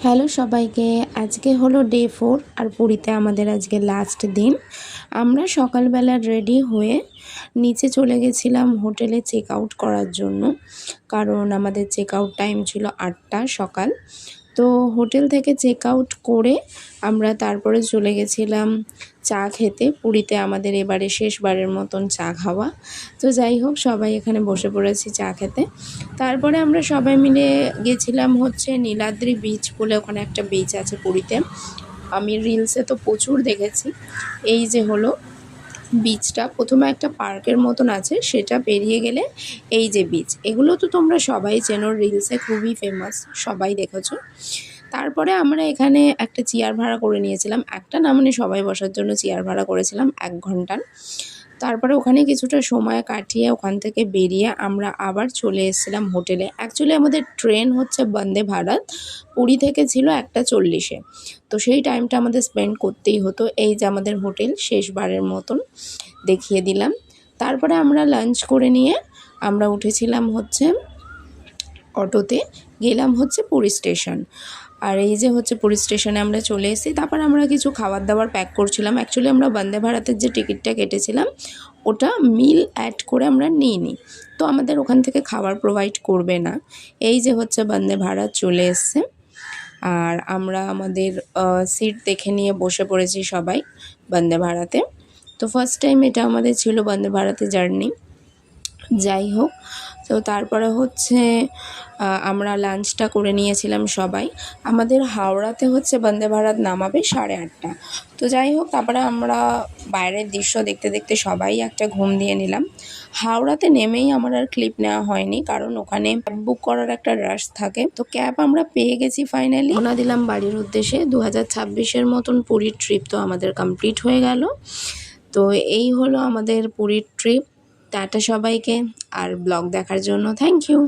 Hello সবাইকে, আজকে হলো ডে 4 আর পুরীতে আমাদের আজকে লাস্ট দিন। আমরা সকালবেলা রেডি হয়ে নিচে চলে গেছিলাম হোটেলে চেক আউট করার জন্য, কারণ আমাদের চেক আউট টাইম ছিল 8টা সকাল। তো হোটেল থেকে চেক আউট করে আমরা তারপরে চলে গেছিলাম চা খেতে। পুরীতে আমাদের এবারে শেষবারের মতন চা খাওয়া। তো যাই হোক, সবাই এখানে বসে পড়েছি চা খেতে। তারপরে আমরা সবাই মিলে গেছিলাম হচ্ছে নীলাদ্রি বিচ বলে, ওখানে একটা বিচ আছে পুরীতে। আমি রিলসে তো প্রচুর দেখেছি। এই যে হলো বিচটা, প্রথমে একটা পার্কের মতন আছে, সেটা পেরিয়ে গেলে এই যে বিচ, এগুলো তো তোমরা সবাই চেনো, রিলসে খুবই ফেমাস, সবাই দেখেছো। তারপরে আমরা এখানে একটা চেয়ার ভাড়া করে নিয়েছিলাম, একটা না মানে সবাই বসার জন্য চেয়ার ভাড়া করেছিলাম 1 ঘন্টার। তারপরে ওখানে কিছুটা সময় কাটিয়ে ওখান থেকে বেরিয়ে আমরা আবার চলে এসেছিলাম হোটেলে। অ্যাকচুয়ালি আমাদের ট্রেন হচ্ছে বন্দে ভারত, পুরী থেকে ছিল 1:40-এ। তো সেই টাইমটা আমাদের স্পেন্ড করতেই হতো। এই যে আমাদের হোটেল, শেষবারের মতন দেখিয়ে দিলাম। তারপরে আমরা লাঞ্চ করে নিয়ে আমরা উঠেছিলাম হচ্ছে অটোতে, গেলাম হচ্ছে পুরী স্টেশন। আর এই যে হচ্ছে পুরী স্টেশনে আমরা চলে এসেছি। তারপর আমরা কিছু খাবার দাবার প্যাক করছিলাম। অ্যাকচুয়ালি আমরা বন্দে ভারতের যে টিকিটটা কেটেছিলাম ওটা মিল অ্যাড করে আমরা নিইনি, তো আমাদের ওখান থেকে খাবার প্রোভাইড করবে না। এই যে হচ্ছে বন্দে ভারত চলে এসছে, আর আমরা আমাদের সিট দেখে নিয়ে বসে পড়েছি সবাই বন্দে ভারতে। তো ফার্স্ট টাইম এটা আমাদের ছিল বন্দে ভারতে জার্নি। যাই হোক, তো তারপরে হচ্ছে আমরা লাঞ্চটা করে নিয়েছিলাম সবাই। আমাদের হাওড়াতে হচ্ছে বন্দে ভারত নামাবে 8:30। তো যাই হোক, তারপরে আমরা বাইরের দৃশ্য দেখতে দেখতে সবাই একটা ঘুম দিয়ে নিলাম। হাওড়াতে নেমেই আমার আর ক্লিপ নেওয়া হয়নি, কারণ ওখানে ক্যাব বুক করার একটা রাশ থাকে। তো ক্যাব আমরা পেয়ে গেছি ফাইনালি, রওনা দিলাম বাড়ির উদ্দেশ্যে। 2026-এর মতন পুরীর ট্রিপ তো আমাদের কমপ্লিট হয়ে গেল। তো এই হলো আমাদের পুরীর ট্রিপ। টাটা সবাইকে, আর ব্লগ দেখার জন্য থ্যাংক ইউ।